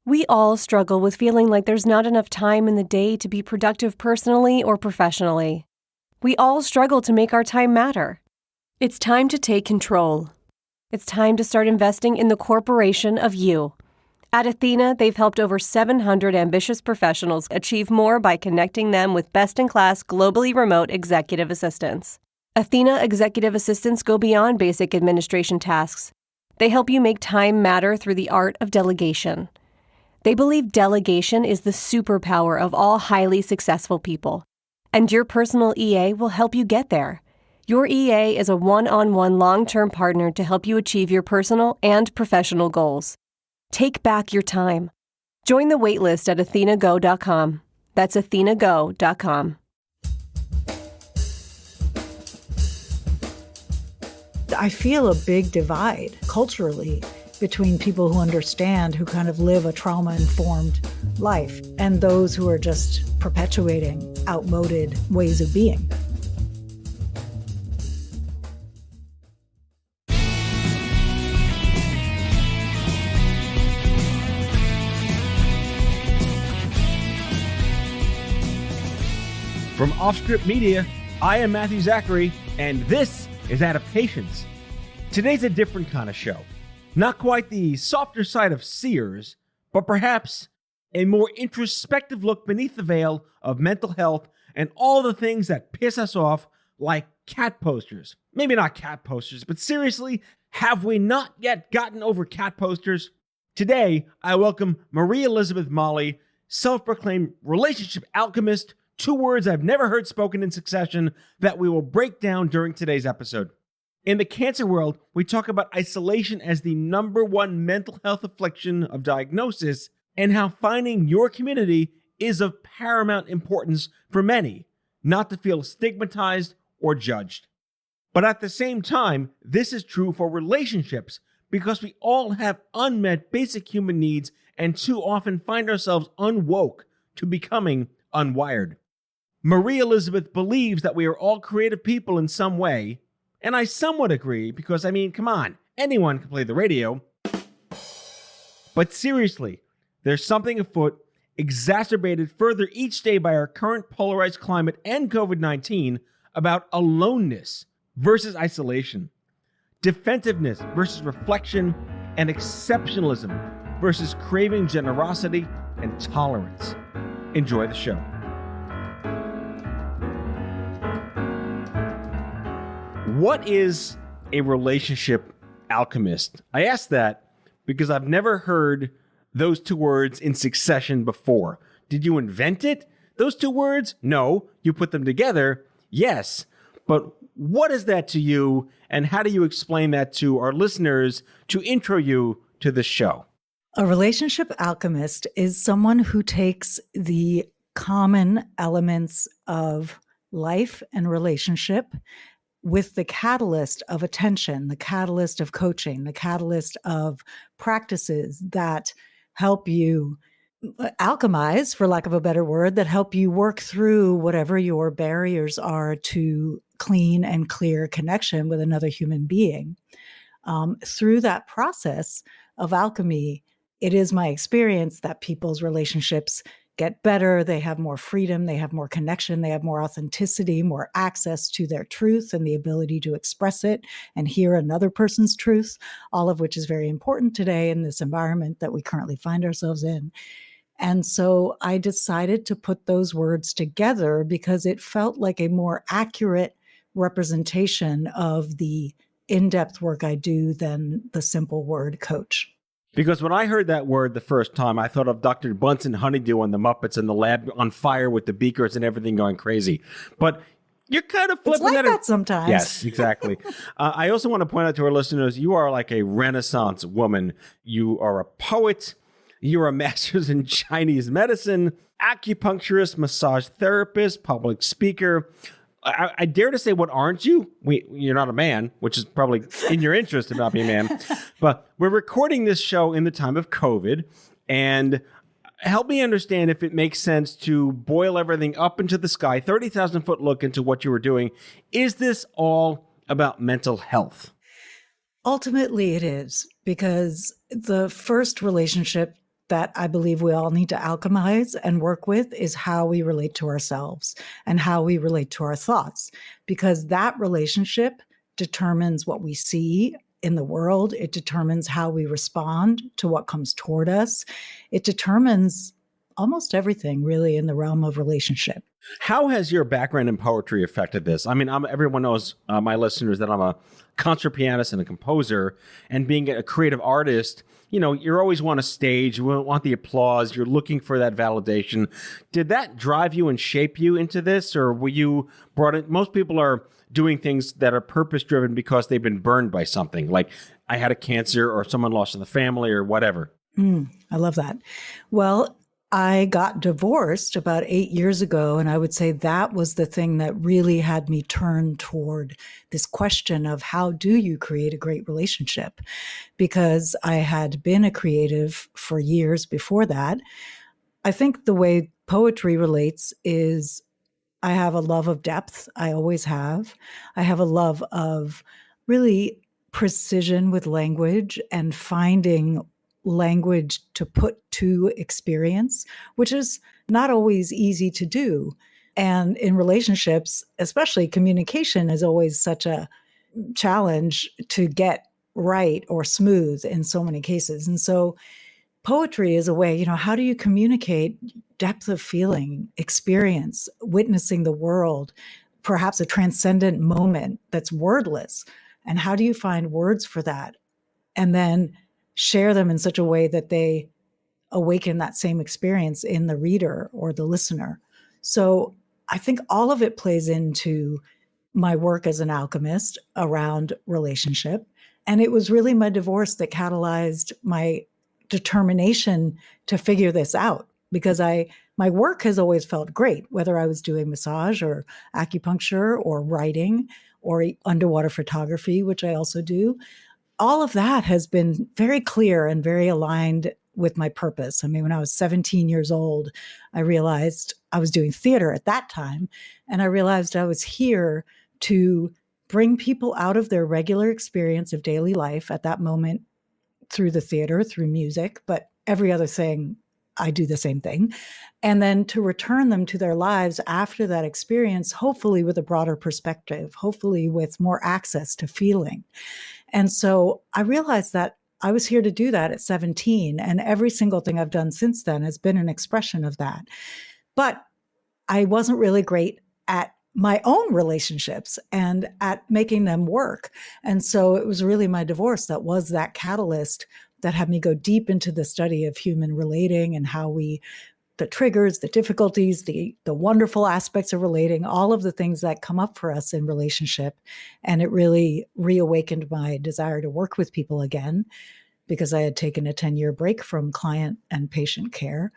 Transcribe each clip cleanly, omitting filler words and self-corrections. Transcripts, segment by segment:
We all struggle with feeling like there's not enough time in the day to be productive personally or professionally. We all struggle to make our time matter. It's time to take control. It's time to start investing in the corporation of you. At Athena, they've helped over 700 ambitious professionals achieve more by connecting them with best-in-class, globally remote executive assistants. Athena executive assistants go beyond basic administration tasks. They help you make time matter through the art of delegation. They believe delegation is the superpower of all highly successful people, and your personal EA will help you get there. Your EA is a one-on-one long-term partner to help you achieve your personal and professional goals. Take back your time. Join the waitlist at athenago.com. That's athenago.com. I feel a big divide culturally between people who understand, who kind of live a trauma-informed life, and those who are just perpetuating outmoded ways of being. From Offscript Media, I am Matthew Zachary, and this is Adaptations. Today's a different kind of show. Not quite the softer side of Sears, but perhaps a more introspective look beneath the veil of mental health and all the things that piss us off, like cat posters. Maybe not cat posters, but seriously, have we not yet gotten over cat posters? Today, I welcome Marie Elizabeth Molly, self-proclaimed relationship alchemist, two words I've never heard spoken in succession that we will break down during today's episode. In the cancer world, we talk about isolation as the number one mental health affliction of diagnosis and how finding your community is of paramount importance for many, not to feel stigmatized or judged. But at the same time, this is true for relationships because we all have unmet basic human needs and too often find ourselves unwoke to becoming unwired. Marie Elizabeth believes that we are all creative people in some way, and I somewhat agree because, come on, anyone can play the radio. But seriously, there's something afoot, exacerbated further each day by our current polarized climate and COVID-19, about aloneness versus isolation, defensiveness versus reflection, and exceptionalism versus craving generosity and tolerance. Enjoy the show. What is a relationship alchemist? I ask that because I've never heard those two words in succession before. Did you invent it? Those two words? No. You put them together? Yes. But what is that to you, and how do you explain that to our listeners to intro you to the show? A relationship alchemist is someone who takes the common elements of life and relationship with the catalyst of attention, the catalyst of coaching, the catalyst of practices that help you alchemize, for lack of a better word, that help you work through whatever your barriers are to clean and clear connection with another human being. Through that process of alchemy, it is my experience that people's relationships get better, they have more freedom, they have more connection, they have more authenticity, more access to their truth and the ability to express it and hear another person's truth, all of which is very important today in this environment that we currently find ourselves in. And so I decided to put those words together because it felt like a more accurate representation of the in-depth work I do than the simple word coach. Because when I heard that word the first time, I thought of Dr. Bunsen Honeydew and the Muppets in the lab on fire with the beakers and everything going crazy. But you're kind of flipping it's like that sometimes. Yes, exactly. I also want to point out to our listeners, you are like a Renaissance woman. You are a poet. You're a master's in Chinese medicine, acupuncturist, massage therapist, public speaker. I dare to say, what aren't you? You're not a man, which is probably in your interest to not be a man. But we're recording this show in the time of COVID. And help me understand if it makes sense to boil everything up into the sky, 30,000 foot look into what you were doing. Is this all about mental health? Ultimately, it is, because the first relationship that I believe we all need to alchemize and work with is how we relate to ourselves and how we relate to our thoughts, because that relationship determines what we see in the world. It determines how we respond to what comes toward us. It determines almost everything really in the realm of relationship. How has your background in poetry affected this? I mean, everyone knows, my listeners, that I'm a concert pianist and a composer, and being a creative artist, you know, you always want a stage, you want the applause, you're looking for that validation. Did that drive you and shape you into this, or were you brought in? Most people are doing things that are purpose driven because they've been burned by something, like I had a cancer or someone lost in the family or whatever. I love that. Well, I got divorced about 8 years ago, and I would say that was the thing that really had me turn toward this question of how do you create a great relationship? Because I had been a creative for years before that. I think the way poetry relates is I have a love of depth. I always have. I have a love of really precision with language and finding language to put to experience, which is not always easy to do. And in relationships, especially, communication is always such a challenge to get right or smooth in so many cases. And so poetry is a way, you know, how do you communicate depth of feeling, experience, witnessing the world, perhaps a transcendent moment that's wordless? And how do you find words for that? And then share them in such a way that they awaken that same experience in the reader or the listener. So I think all of it plays into my work as an alchemist around relationship. And it was really my divorce that catalyzed my determination to figure this out, because my work has always felt great, whether I was doing massage or acupuncture or writing or underwater photography, which I also do. All of that has been very clear and very aligned with my purpose. I mean, when I was 17 years old, I realized I was doing theater at that time, and I realized I was here to bring people out of their regular experience of daily life at that moment through the theater, through music, but every other thing, I do the same thing. And then to return them to their lives after that experience, hopefully with a broader perspective, hopefully with more access to feeling. And so I realized that I was here to do that at 17, and every single thing I've done since then has been an expression of that. But I wasn't really great at my own relationships and at making them work. And so it was really my divorce that was that catalyst that had me go deep into the study of human relating and how the triggers, the difficulties, the wonderful aspects of relating, all of the things that come up for us in relationship. And it really reawakened my desire to work with people again, because I had taken a 10-year break from client and patient care.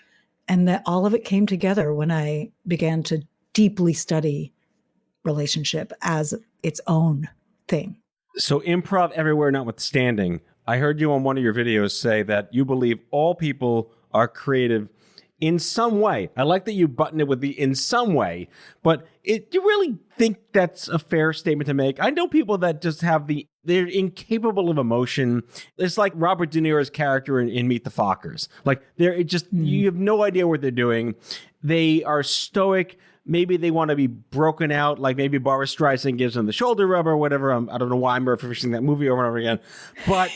And that all of it came together when I began to deeply study relationship as its own thing. So improv everywhere notwithstanding, I heard you on one of your videos say that you believe all people are creative in some way. I like that you button it with the in some way, but do you really think that's a fair statement to make? I know people that just they're incapable of emotion. It's like Robert De Niro's character in Meet the Fockers. Like you have no idea what they're doing. They are stoic. Maybe they want to be broken out, like maybe Barbra Streisand gives them the shoulder rub or whatever. I don't know why I'm referencing that movie over and over again. But,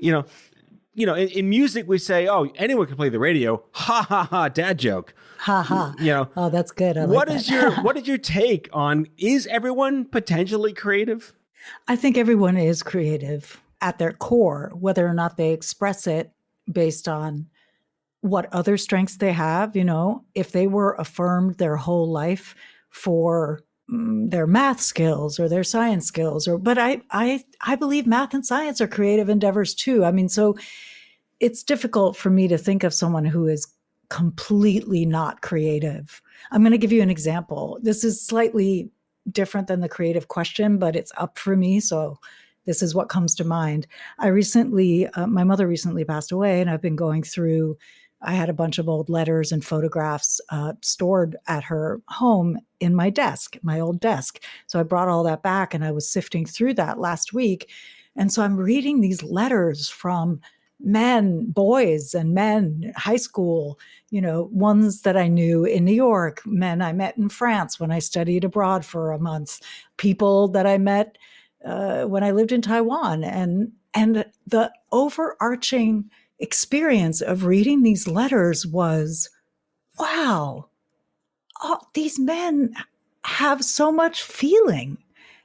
in music we say, oh, anyone can play the radio. Ha, ha, ha, dad joke. Ha, ha. Oh, that's good. What is your take on, is everyone potentially creative? I think everyone is creative at their core, whether or not they express it based on what other strengths they have. If they were affirmed their whole life for their math skills or their science skills, but I believe math and science are creative endeavors too. I mean, so it's difficult for me to think of someone who is completely not creative. I'm going to give you an example. This is slightly different than the creative question, but it's up for me. So this is what comes to mind. My mother recently passed away, and I've been going through, I had a bunch of old letters and photographs stored at her home in my old desk. So I brought all that back, and I was sifting through that last week. And so I'm reading these letters from men, boys and men, high school, ones that I knew in New York, men I met in France when I studied abroad for a month, people that I met when I lived in Taiwan. And the overarching experience of reading these letters was, wow, these men have so much feeling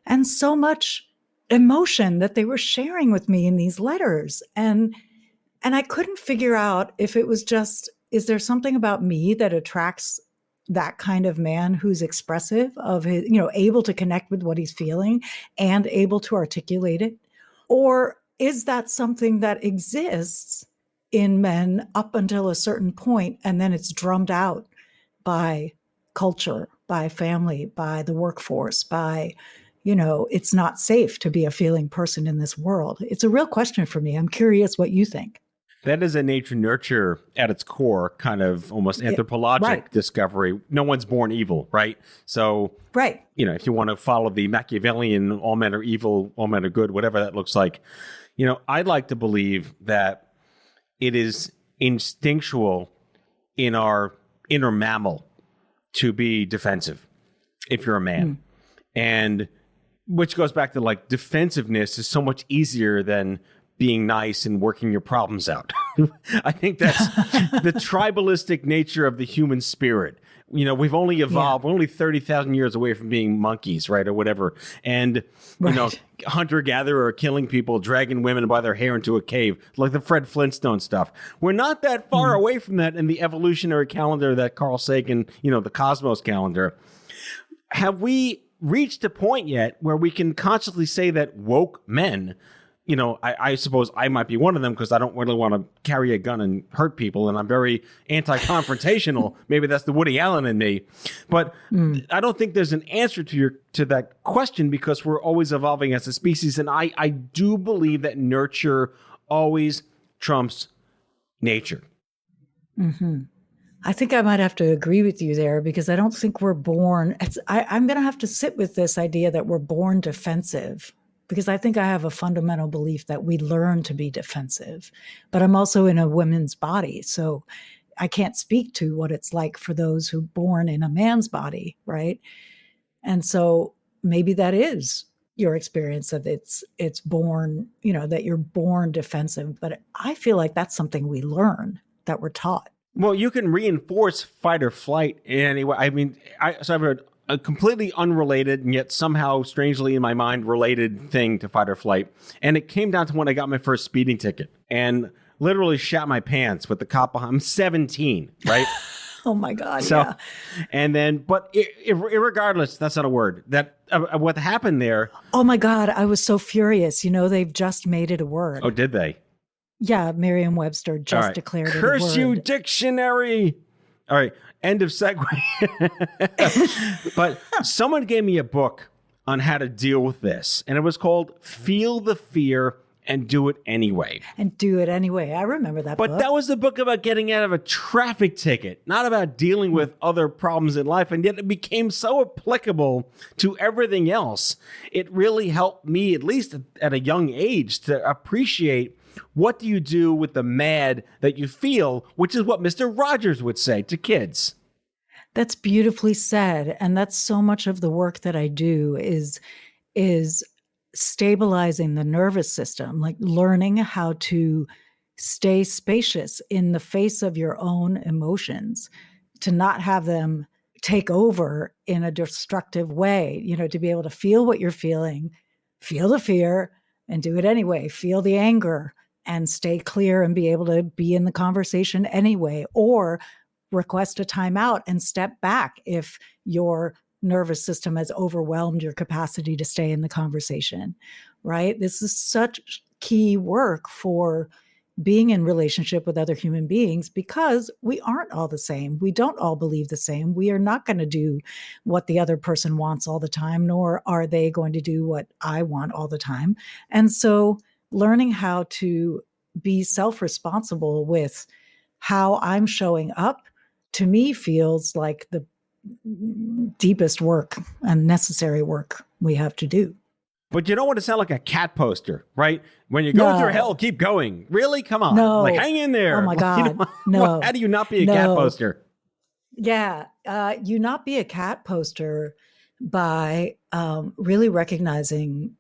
and so much emotion that they were sharing with me in these letters. And I couldn't figure out if it was just, is there something about me that attracts that kind of man who's expressive of his, able to connect with what he's feeling and able to articulate it? Or is that something that exists in men up until a certain point, and then it's drummed out by culture, by family, by the workforce, by, it's not safe to be a feeling person in this world? It's a real question for me. I'm curious what you think. That is a nature nurture at its core, kind of almost anthropologic discovery. No one's born evil, right? So, right. If you want to follow the Machiavellian, all men are evil, all men are good, whatever that looks like, I'd like to believe that it is instinctual in our inner mammal to be defensive if you're a man. And which goes back to like defensiveness is so much easier than being nice and working your problems out. I think that's the tribalistic nature of the human spirit. We've only evolved, we're only 30,000 years away from being monkeys, right? Or whatever. And, hunter-gatherer are killing people, dragging women by their hair into a cave, like the Fred Flintstone stuff. We're not that far away from that in the evolutionary calendar that Carl Sagan, the cosmos calendar. Have we reached a point yet where we can consciously say that woke men, I suppose I might be one of them because I don't really want to carry a gun and hurt people, and I'm very anti-confrontational. Maybe that's the Woody Allen in me. But I don't think there's an answer to that question because we're always evolving as a species. And I do believe that nurture always trumps nature. Mm-hmm. I think I might have to agree with you there because I don't think we're born. I'm going to have to sit with this idea that we're born defensive, because I think I have a fundamental belief that we learn to be defensive. But I'm also in a woman's body, so I can't speak to what it's like for those who are born in a man's body, right? And so maybe that is your experience, that it's born, that you're born defensive. But I feel like that's something we learn, that we're taught. Well, you can reinforce fight or flight in any way. I mean, I've heard a completely unrelated and yet somehow strangely in my mind related thing to fight or flight. And it came down to when I got my first speeding ticket and literally shat my pants with the cop behind. I'm 17, right? Oh my God. So, yeah. And then, but irregardless, that's not a word. That what happened there. Oh my God. I was so furious. They've just made it a word. Oh, did they? Yeah. Merriam-Webster just declared it a word. Curse you, dictionary. All right. End of segue. But someone gave me a book on how to deal with this, and it was called Feel the Fear and Do It Anyway. And Do It Anyway. I remember that book. But that was the book about getting out of a traffic ticket, not about dealing with other problems in life. And yet it became so applicable to everything else. It really helped me, at least at a young age, to appreciate what do you do with the mad that you feel, which is what Mr. Rogers would say to kids. That's beautifully said. And that's so much of the work that I do is stabilizing the nervous system, like learning how to stay spacious in the face of your own emotions, to not have them take over in a destructive way, to be able to feel what you're feeling, feel the fear and do it anyway, feel the anger and stay clear and be able to be in the conversation anyway, or request a timeout and step back if your nervous system has overwhelmed your capacity to stay in the conversation, right? This is such key work for being in relationship with other human beings, because we aren't all the same. We don't all believe the same. We are not going to do what the other person wants all the time, nor are they going to do what I want all the time. And so learning how to be self-responsible with how I'm showing up, to me, feels like the deepest work and necessary work we have to do. But you don't want to sound like a cat poster, right? When you're going through hell, keep going. Really? Come on. No. Like, hang in there. Oh my God. No. How do you not be a cat poster? Yeah. You not be a cat poster by really recognizing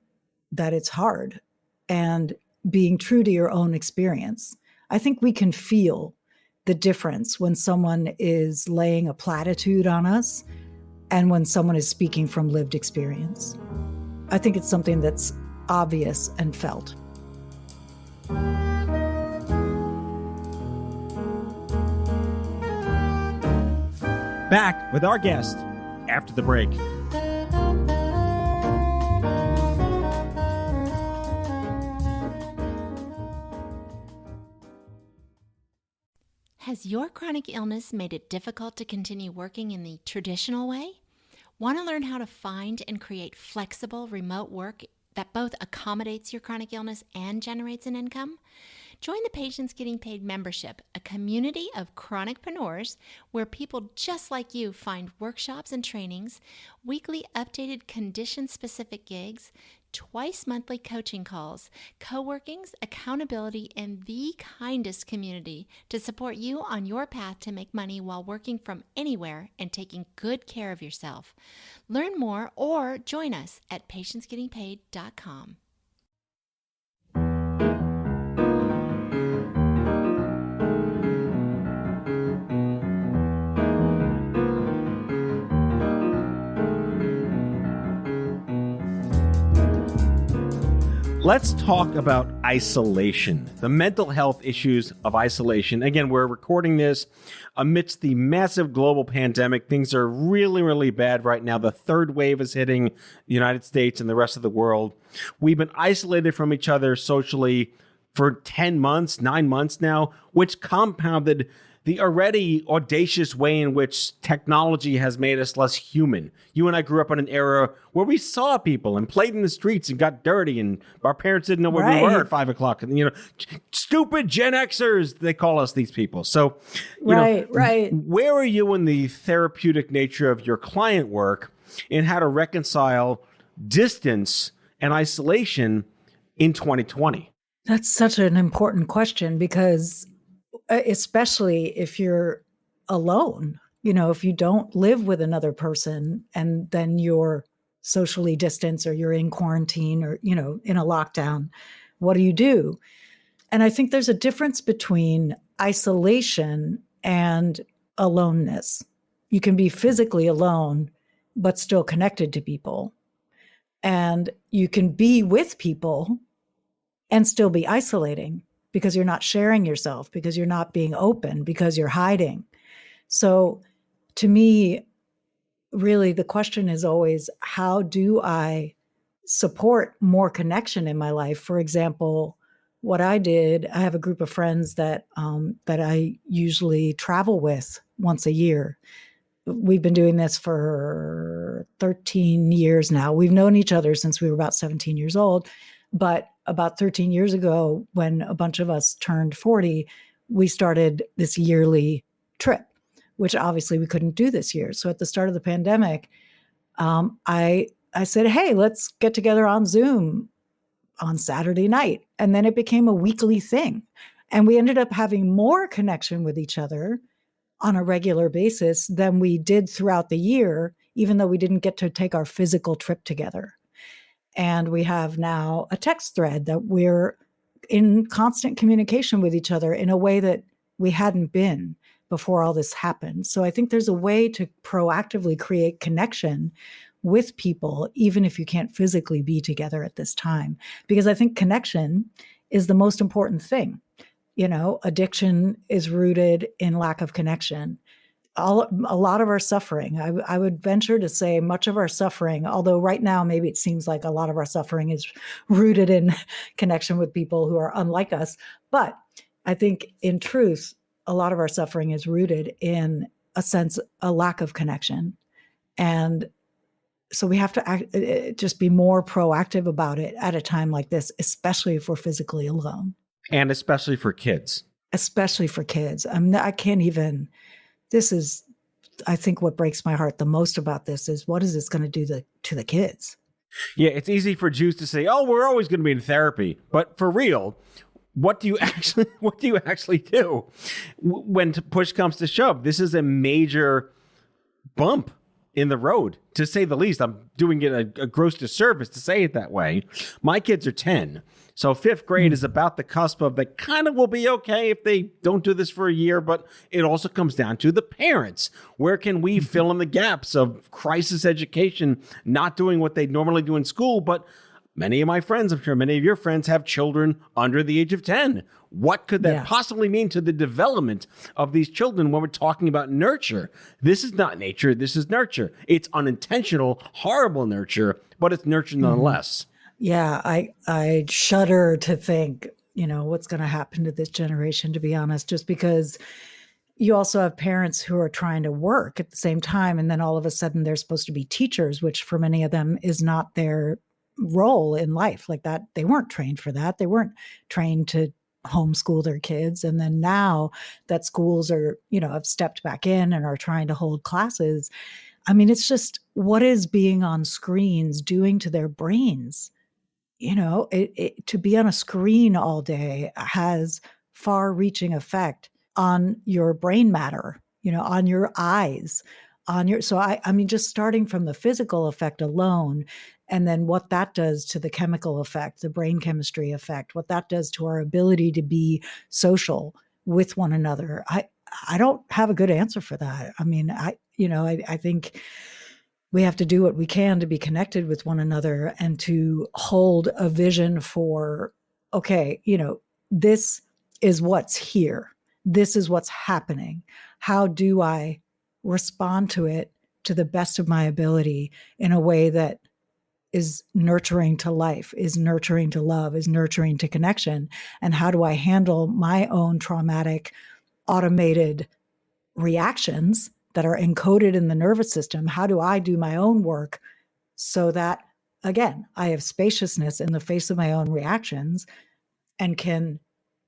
that it's hard and being true to your own experience. I think we can feel the difference when someone is laying a platitude on us and when someone is speaking from lived experience. I think it's something that's obvious and felt. Back with our guest after the break. Has your chronic illness made it difficult to continue working in the traditional way? Want to learn how to find and create flexible remote work that both accommodates your chronic illness and generates an income? Join the Patients Getting Paid membership, a community of chronicpreneurs where people just like you find workshops and trainings, weekly updated condition-specific gigs, twice monthly coaching calls, co-workings, accountability, and the kindest community to support you on your path to make money while working from anywhere and taking good care of yourself. Learn more or join us at patientsgettingpaid.com. Let's talk about isolation, the mental health issues of isolation. Again, we're recording this amidst the massive global pandemic. Things are really, really bad right now. The third wave is hitting the United States and the rest of the world. We've been isolated from each other socially for 10 months, 9 months now, which compounded the already audacious way in which technology has made us less human. You and I grew up in an era where we saw people and played in the streets and got dirty, and our parents didn't know where we were at 5 o'clock. And, stupid Gen Xers, they call us these people. So, right. Where are you in the therapeutic nature of your client work and how to reconcile distance and isolation in 2020? That's such an important question because especially if you're alone, if you don't live with another person and then you're socially distanced or you're in quarantine or, in a lockdown, what do you do? And I think there's a difference between isolation and aloneness. You can be physically alone, but still connected to people. And you can be with people and still be isolating, because you're not sharing yourself, because you're not being open, because you're hiding. So to me, really the question is always, how do I support more connection in my life? For example, what I did, I have a group of friends that I usually travel with once a year. We've been doing this for 13 years now. We've known each other since we were about 17 years old, but about 13 years ago, when a bunch of us turned 40, we started this yearly trip, which obviously we couldn't do this year. So at the start of the pandemic, I said, hey, let's get together on Zoom on Saturday night. And then it became a weekly thing. And we ended up having more connection with each other on a regular basis than we did throughout the year, even though we didn't get to take our physical trip together. And we have now a text thread that we're in constant communication with each other in a way that we hadn't been before all this happened. So I think there's a way to proactively create connection with people, even if you can't physically be together at this time, because I think connection is the most important thing. Addiction is rooted in lack of connection. A lot of our suffering, I would venture to say much of our suffering, although right now maybe it seems like a lot of our suffering is rooted in connection with people who are unlike us. But I think in truth, a lot of our suffering is rooted in a lack of connection. And so we have to just be more proactive about it at a time like this, especially if we're physically alone. And especially for kids. Especially for kids. I can't even... This is, I think, what breaks my heart the most about this is what is this going to do to the kids? Yeah, it's easy for Jews to say, "Oh, we're always going to be in therapy," but for real, what do you actually do when push comes to shove? This is a major bump in the road, to say the least. I'm doing it a gross disservice to say it that way. My kids are 10. So fifth grade is about the cusp of they kind of will be okay if they don't do this for a year, but it also comes down to the parents. Where can we fill in the gaps of crisis education, not doing what they normally do in school? But many of my friends, I'm sure many of your friends, have children under the age of 10. What could that possibly mean to the development of these children when we're talking about nurture? This is not nature. This is nurture. It's unintentional, horrible nurture, but it's nurture nonetheless. Yeah, I shudder to think, what's going to happen to this generation, to be honest, just because you also have parents who are trying to work at the same time. And then all of a sudden they're supposed to be teachers, which for many of them is not their role in life. Like that, they weren't trained for that. They weren't trained to homeschool their kids. And then now that schools are, have stepped back in and are trying to hold classes. I mean, it's just, what is being on screens doing to their brains? To be on a screen all day has far-reaching effect on your brain matter, on your eyes, so I mean, just starting from the physical effect alone, and then what that does to the chemical effect, the brain chemistry effect, what that does to our ability to be social with one another. I don't have a good answer for that. I mean, I think we have to do what we can to be connected with one another and to hold a vision for, okay, this is what's here. This is what's happening. How do I respond to it to the best of my ability in a way that is nurturing to life, is nurturing to love, is nurturing to connection? And how do I handle my own traumatic, automated reactions that are encoded in the nervous system? How do I do my own work so that, again, I have spaciousness in the face of my own reactions and can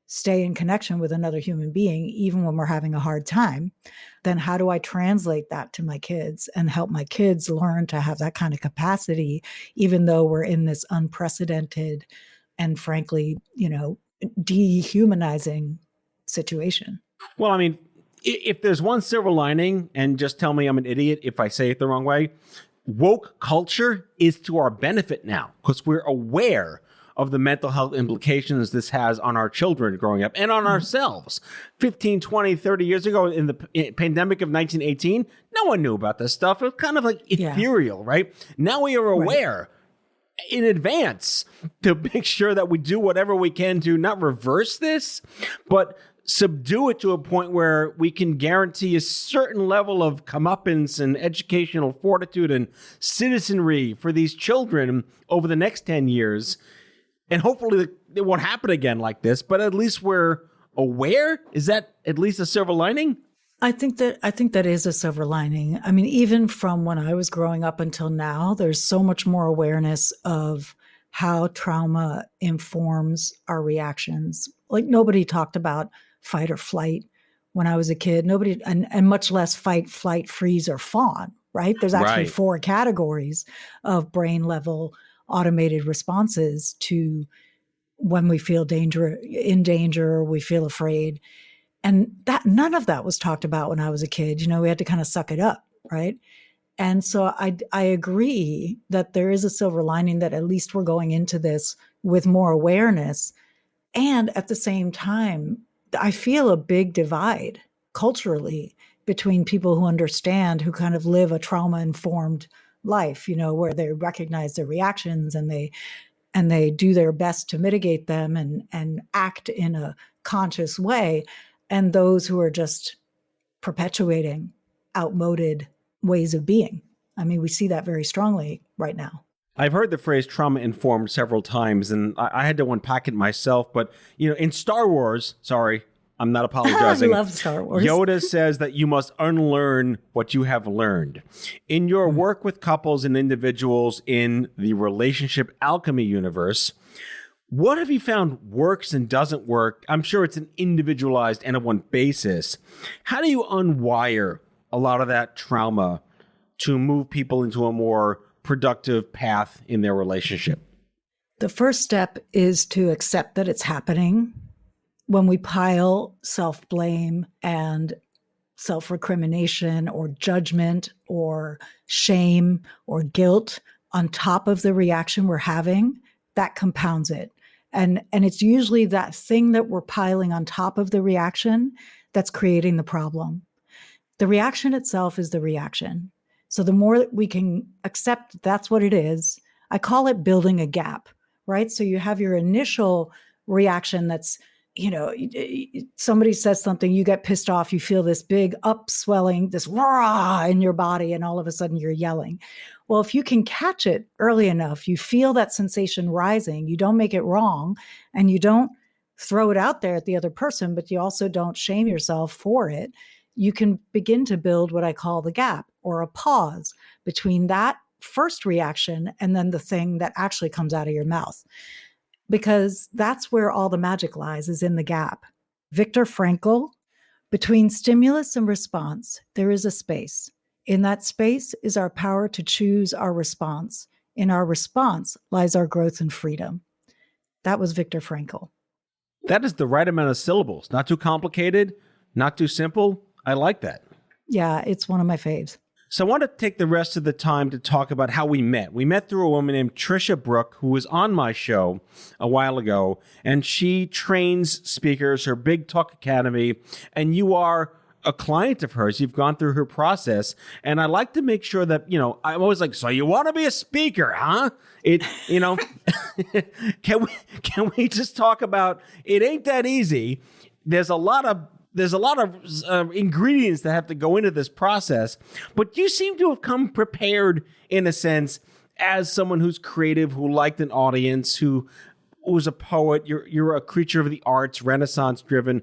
stay in connection with another human being, even when we're having a hard time? Then how do I translate that to my kids and help my kids learn to have that kind of capacity, even though we're in this unprecedented and frankly, dehumanizing situation? Well, I mean, if there's one silver lining, and just tell me I'm an idiot if I say it the wrong way, woke culture is to our benefit now because we're aware of the mental health implications this has on our children growing up and on ourselves. 15, 20, 30 years ago in the pandemic of 1918, no one knew about this stuff. It was kind of like ethereal, right? Now we are aware in advance to make sure that we do whatever we can to not reverse this, but subdue it to a point where we can guarantee a certain level of comeuppance and educational fortitude and citizenry for these children over the next 10 years. And hopefully it won't happen again like this, but at least we're aware. Is that at least a silver lining? I think that is a silver lining. I mean, even from when I was growing up until now, there's so much more awareness of how trauma informs our reactions. Like nobody talked about fight or flight when I was a kid. Nobody, and much less fight, flight, freeze, or fawn, right? There's actually 4 categories of brain level automated responses to when we feel in danger, we feel afraid. And that none of that was talked about when I was a kid. We had to kind of suck it up, right? And so I agree that there is a silver lining, that at least we're going into this with more awareness. And at the same time, I feel a big divide culturally between people who understand, who kind of live a trauma-informed life, where they recognize their reactions and they do their best to mitigate them and act in a conscious way. And those who are just perpetuating outmoded ways of being. I mean, we see that very strongly right now. I've heard the phrase trauma informed several times, and I had to unpack it myself. But, in Star Wars, sorry, I'm not apologizing. I love Star Wars. Yoda says that you must unlearn what you have learned. In your work with couples and individuals in the relationship alchemy universe, what have you found works and doesn't work? I'm sure it's an individualized N-of-1 basis. How do you unwire a lot of that trauma to move people into a more productive path in their relationship? The first step is to accept that it's happening. When we pile self-blame and self-recrimination or judgment or shame or guilt on top of the reaction we're having, that compounds it. And it's usually that thing that we're piling on top of the reaction that's creating the problem. The reaction itself is the reaction. So the more that we can accept that's what it is, I call it building a gap, right? So you have your initial reaction that's, somebody says something, you get pissed off, you feel this big upswelling, this rah in your body, and all of a sudden you're yelling. Well, if you can catch it early enough, you feel that sensation rising, you don't make it wrong, and you don't throw it out there at the other person, but you also don't shame yourself for it. You can begin to build what I call the gap, or a pause between that first reaction and then the thing that actually comes out of your mouth. Because that's where all the magic lies, is in the gap. Viktor Frankl, between stimulus and response, there is a space. In that space is our power to choose our response. In our response lies our growth and freedom. That was Viktor Frankl. That is the right amount of syllables. Not too complicated, not too simple. I like that. Yeah, it's one of my faves. So I want to take the rest of the time to talk about how we met. We met through a woman named Trisha Brook, who was on my show a while ago, and she trains speakers, her Big Talk Academy, and you are a client of hers. You've gone through her process, and I like to make sure that, I'm always like, so you want to be a speaker, huh? Can we just talk about, it ain't that easy. There's a lot of ingredients that have to go into this process, but you seem to have come prepared in a sense as someone who's creative, who liked an audience, who was a poet. You're a creature of the arts, Renaissance driven.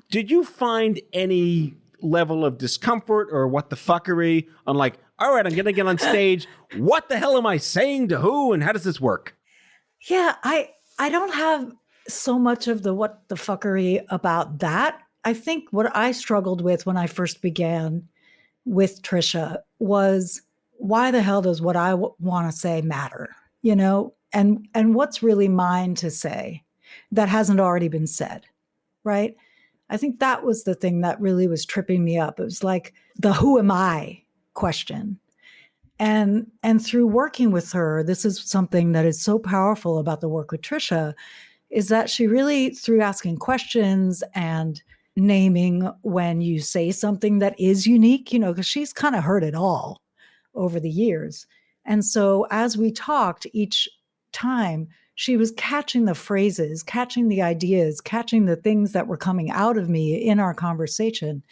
Did you find any level of discomfort or what the fuckery on like, all right, I'm going to get on stage. What the hell am I saying to who? And how does this work? Yeah, I don't have so much of the what the fuckery about that. I think what I struggled with when I first began with Trisha was, why the hell does what I want to say matter? And what's really mine to say that hasn't already been said, right? I think that was the thing that really was tripping me up. It was like the who am I question. And through working with her, this is something that is so powerful about the work with Trisha, is that she really, through asking questions and naming when you say something that is unique, because she's kind of heard it all over the years. And so as we talked each time, she was catching the phrases, catching the ideas, catching the things that were coming out of me in our conversation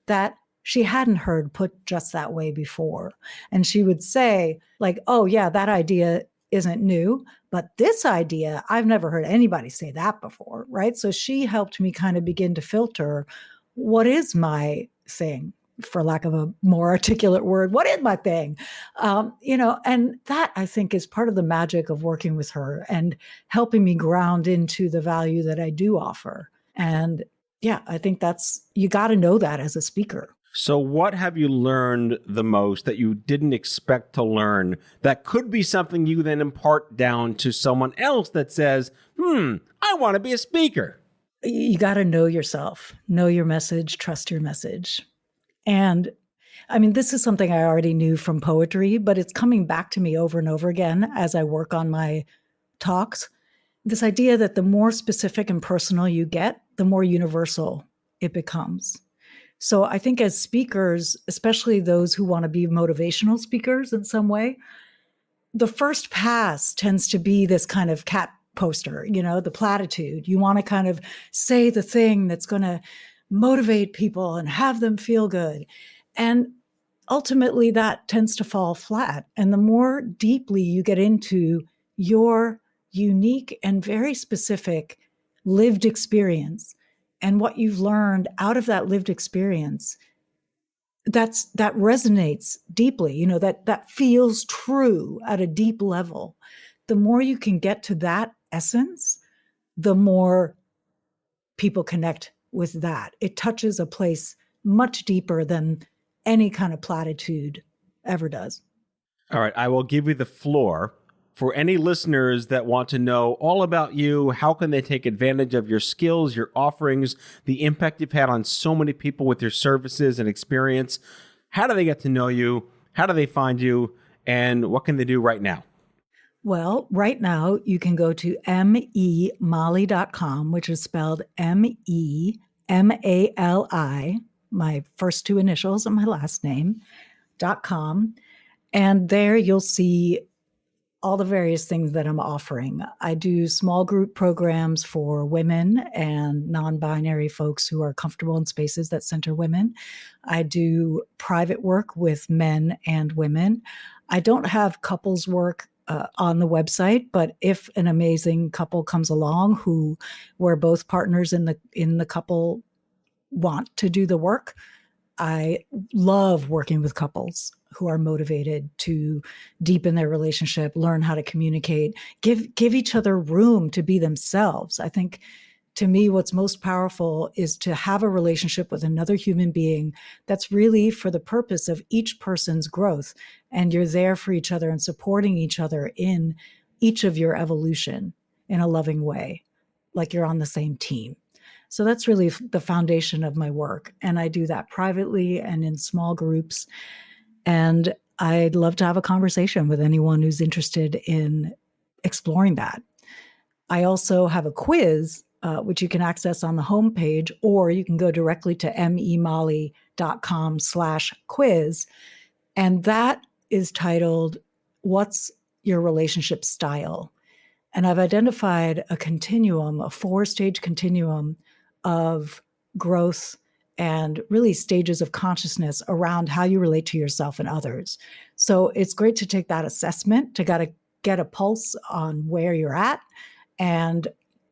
that she hadn't heard put just that way before. And she would say, like, oh yeah, that idea isn't new, but this idea, I've never heard anybody say that before, right? So she helped me kind of begin to filter, what is my thing, for lack of a more articulate word, what is my thing? And that I think is part of the magic of working with her and helping me ground into the value that I do offer. And yeah, I think you got to know that as a speaker. So what have you learned the most that you didn't expect to learn that could be something you then impart down to someone else that says, I want to be a speaker? You got to know yourself, know your message, trust your message. And I mean, this is something I already knew from poetry, but it's coming back to me over and over again as I work on my talks. This idea that the more specific and personal you get, the more universal it becomes. So I think as speakers, especially those who want to be motivational speakers in some way, the first pass tends to be this kind of cat poster, the platitude. You want to kind of say the thing that's going to motivate people and have them feel good. And ultimately that tends to fall flat. And the more deeply you get into your unique and very specific lived experience and what you've learned out of that lived experience, that resonates deeply, that feels true at a deep level. The more you can get to that essence, the more people connect with that. It touches a place much deeper than any kind of platitude ever does. All right, I will give you the floor. For any listeners that want to know all about you, how can they take advantage of your skills, your offerings, the impact you've had on so many people with your services and experience? How do they get to know you? How do they find you? And what can they do right now? Well, right now you can go to memali.com, which is spelled MEMALI, my first two initials and my last name, .com. And there you'll see all the various things that I'm offering. I do small group programs for women and non-binary folks who are comfortable in spaces that center women. I do private work with men and women. I don't have couples work on the website, but if an amazing couple comes along where both partners in the couple want to do the work, I love working with couples who are motivated to deepen their relationship, learn how to communicate, give each other room to be themselves. I think, to me, what's most powerful is to have a relationship with another human being that's really for the purpose of each person's growth. And you're there for each other and supporting each other in each of your evolution in a loving way, like you're on the same team. So that's really the foundation of my work. And I do that privately and in small groups. And I'd love to have a conversation with anyone who's interested in exploring that. I also have a quiz, which you can access on the homepage, or you can go directly to memali.com/quiz. And that is titled, "What's Your Relationship Style?" And I've identified a continuum, a 4-stage continuum of growth and really stages of consciousness around how you relate to yourself and others. So it's great to take that assessment to get a pulse on where you're at. And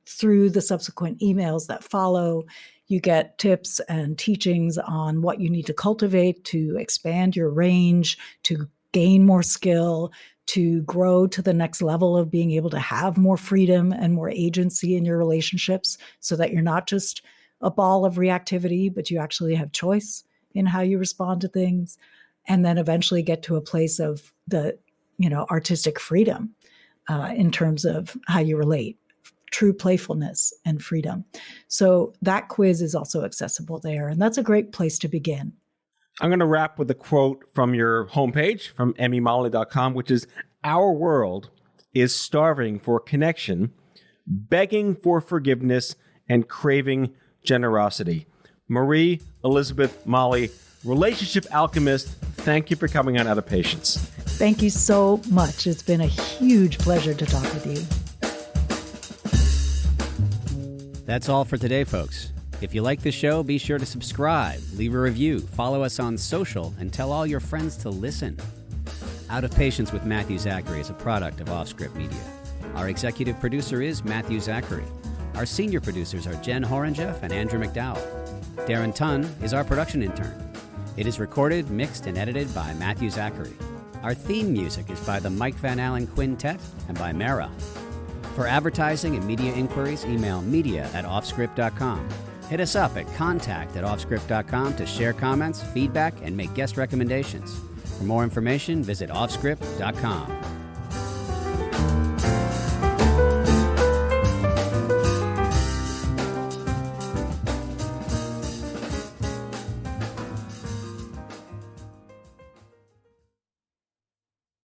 through the subsequent emails that follow, you get tips and teachings on what you need to cultivate to expand your range, to gain more skill, to grow to the next level of being able to have more freedom and more agency in your relationships, so that you're not just a ball of reactivity, but you actually have choice in how you respond to things. And then eventually get to a place of the, artistic freedom in terms of how you relate, true playfulness and freedom. So that quiz is also accessible there. And that's a great place to begin. I'm going to wrap with a quote from your homepage, from memali.com, which is, "Our world is starving for connection, begging for forgiveness, and craving generosity." Marie Elizabeth Mali, relationship alchemist, thank you for coming on Out of Patience. Thank you so much. It's been a huge pleasure to talk with you. That's all for today, folks. If you like the show, be sure to subscribe, leave a review, follow us on social, and tell all your friends to listen. Out of Patience with Matthew Zachary is a product of Offscript Media. Our executive producer is Matthew Zachary. Our senior producers are Jen Horangeff and Andrew McDowell. Darren Tunn is our production intern. It is recorded, mixed, and edited by Matthew Zachary. Our theme music is by the Mike Van Allen Quintet and by Mara. For advertising and media inquiries, email media@offscript.com. Hit us up at contact@offscript.com to share comments, feedback, and make guest recommendations. For more information, visit offscript.com.